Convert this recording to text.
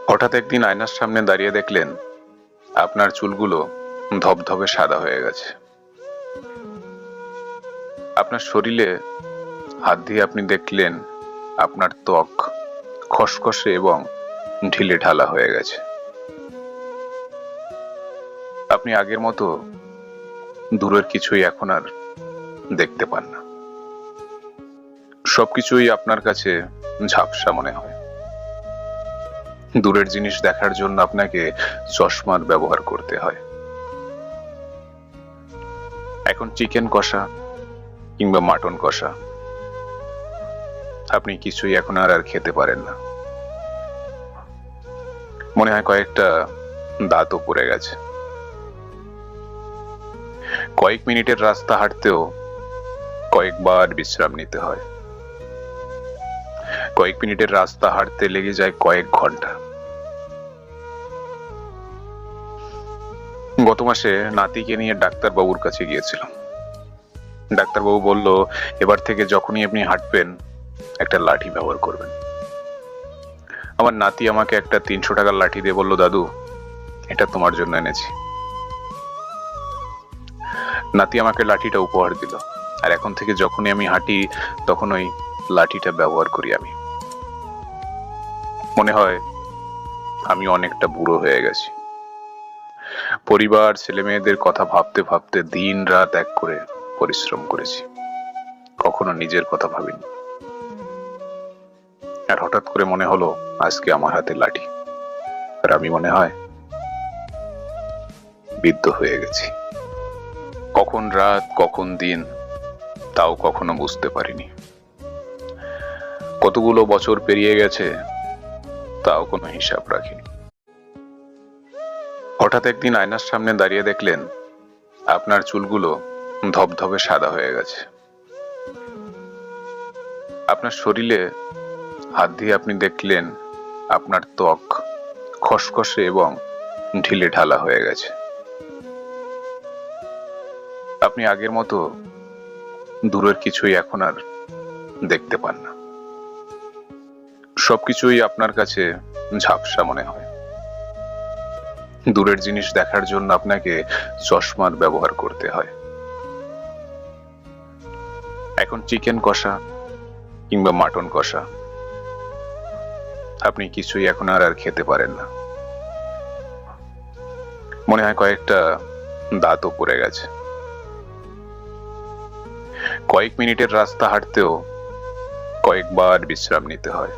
হঠাৎ একদিন আয়নার সামনে দাঁড়িয়ে দেখলেন আপনার চুলগুলো ধবধবে সাদা হয়ে গেছে। আপনার শরীরে হাত দিয়ে আপনি দেখলেন আপনার ত্বক খসখসে এবং ঢিলে ঢালা হয়ে গেছে। আপনি আগের মতো দূরের কিছুই এখন আর দেখতে পান না। সবকিছুই আপনার কাছে ঝাপসা মনে হয়। দূরের জিনিস দেখার জন্য আপনাকে চশমার ব্যবহার করতে হয়। এখন চিকেন কষা কিংবা মাটন কষা আপনি কিছুই এখন আর খেতে পারেন না। মনে হয় কয়েকটা দাঁতও পড়ে গেছে। কয়েক মিনিটের রাস্তা হাঁটতেও কয়েকবার বিশ্রাম নিতে হয়। কয়েক মিনিটের রাস্তা হাঁটতে লেগে যায় কয়েক ঘন্টা। গত মাসে নাতিকে নিয়ে ডাক্তারবাবুর কাছে গিয়েছিলাম। ডাক্তারবাবু বলল, এবার থেকে যখনই আপনি হাঁটবেন একটা লাঠি ব্যবহার করবেন। আমার নাতি আমাকে একটা 300 টাকার লাঠি দিয়ে বলল, দাদু এটা তোমার জন্য এনেছি। নাতি আমাকে লাঠিটা উপহার দিল, আর এখন থেকে যখনই আমি হাঁটি তখন ওই লাঠিটা ব্যবহার করি আমি। মনে হয় আমি অনেকটা বুড়ো হয়ে গেছি। পরিবার, ছেলে মেয়েদের কথা ভাবতে ভাবতে দিন রাত এক করে পরিশ্রম করেছি, কখনো নিজের কথা ভাবিনি। আর হঠাৎ করে মনে হলো আজকে আমার হাতে লাঠি, আর আমি মনে হয় বৃদ্ধ হয়ে গেছি। কখন রাত কখন দিন তাও কখনো বুঝতে পারিনি। কতগুলো বছর পেরিয়ে গেছে তাও কোনো হিসাব রাখিনি। হঠাৎ একদিন আয়নার সামনে দাঁড়িয়ে দেখলেন আপনার চুলগুলো ধবধবে সাদা হয়ে গেছে। আপনার শরীরে হাত দিয়ে আপনি দেখলেন আপনার ত্বক খসখসে এবং ঢিলে ঢালা হয়ে গেছে। আপনি আগের মতো দূরের কিছুই এখন আর দেখতে পান না। সবকিছুই আপনার কাছে ঝাপসা মনে হয়। দূরের জিনিস দেখার জন্য আপনাকে চশমার ব্যবহার করতে হয়। এখন চিকেন কষা কিংবা মাটন কষা আপনি কিছুই এখন আর খেতে পারেন না। মনে হয় কয়েকটা দাঁতও পড়ে গেছে। কয়েক মিনিটের রাস্তা হাঁটতেও কয়েকবার বিশ্রাম নিতে হয়।